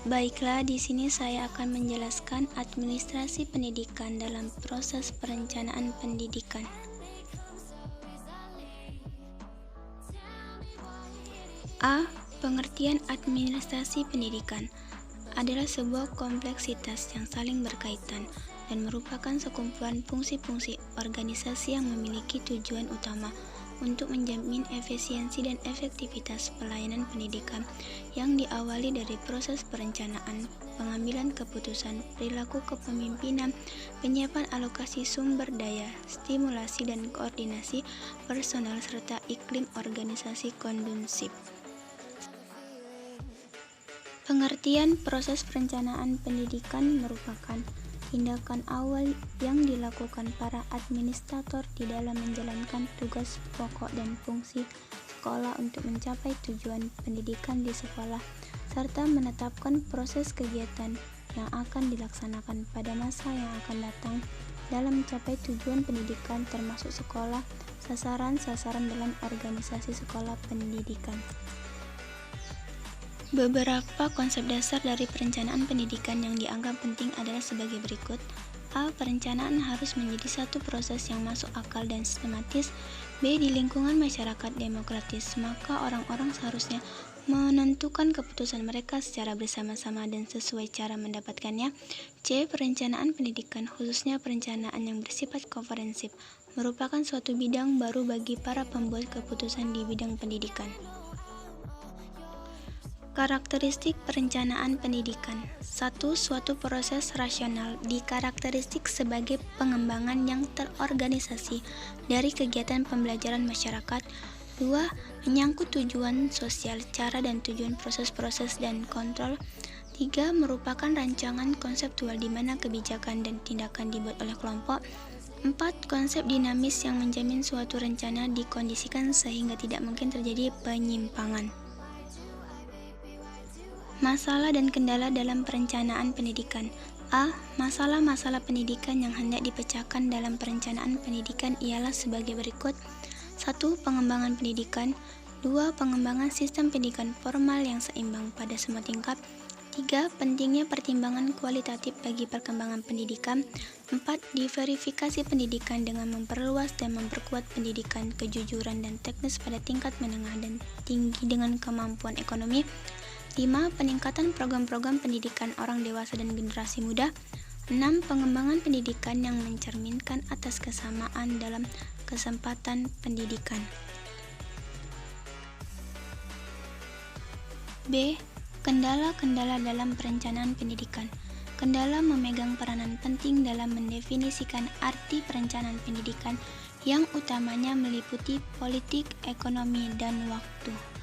Baiklah, di sini saya akan menjelaskan administrasi pendidikan dalam proses perencanaan pendidikan. A. Pengertian administrasi pendidikan adalah sebuah kompleksitas yang saling berkaitan dan merupakan sekumpulan fungsi-fungsi organisasi yang memiliki tujuan utama untuk menjamin efisiensi dan efektivitas pelayanan pendidikan yang diawali dari proses perencanaan, pengambilan keputusan, perilaku kepemimpinan, penyiapan alokasi sumber daya, stimulasi dan koordinasi personal serta iklim organisasi kondusif. Pengertian proses perencanaan pendidikan merupakan tindakan awal yang dilakukan para administrator di dalam menjalankan tugas pokok dan fungsi sekolah untuk mencapai tujuan pendidikan di sekolah, serta menetapkan proses kegiatan yang akan dilaksanakan pada masa yang akan datang dalam mencapai tujuan pendidikan termasuk sekolah, sasaran-sasaran dalam organisasi sekolah pendidikan. Beberapa konsep dasar dari perencanaan pendidikan yang dianggap penting adalah sebagai berikut. A. Perencanaan harus menjadi satu proses yang masuk akal dan sistematis. B. Di lingkungan masyarakat demokratis, maka orang-orang seharusnya menentukan keputusan mereka secara bersama-sama dan sesuai cara mendapatkannya. C. Perencanaan pendidikan, khususnya perencanaan yang bersifat komprehensif, merupakan suatu bidang baru bagi para pembuat keputusan di bidang pendidikan. Karakteristik perencanaan pendidikan. 1. Suatu proses rasional dikarakteristik sebagai pengembangan yang terorganisasi dari kegiatan pembelajaran masyarakat. 2. Menyangkut tujuan sosial, cara dan tujuan proses-proses dan kontrol. 3. Merupakan rancangan konseptual di mana kebijakan dan tindakan dibuat oleh kelompok. 4. Konsep dinamis yang menjamin suatu rencana dikondisikan sehingga tidak mungkin terjadi penyimpangan. Masalah dan kendala dalam perencanaan pendidikan. A. Masalah-masalah pendidikan yang hendak dipecahkan dalam perencanaan pendidikan ialah sebagai berikut. 1. Pengembangan pendidikan. 2. Pengembangan sistem pendidikan formal yang seimbang pada semua tingkat. 3. Pentingnya pertimbangan kualitatif bagi perkembangan pendidikan. 4. Diverifikasi pendidikan dengan memperluas dan memperkuat pendidikan kejujuran dan teknis pada tingkat menengah dan tinggi dengan kemampuan ekonomi. 5. Peningkatan program-program pendidikan orang dewasa dan generasi muda. 6. Pengembangan pendidikan yang mencerminkan atas kesamaan dalam kesempatan pendidikan. B. Kendala-kendala dalam perencanaan pendidikan. Kendala memegang peranan penting dalam mendefinisikan arti perencanaan pendidikan yang utamanya meliputi politik, ekonomi, dan waktu.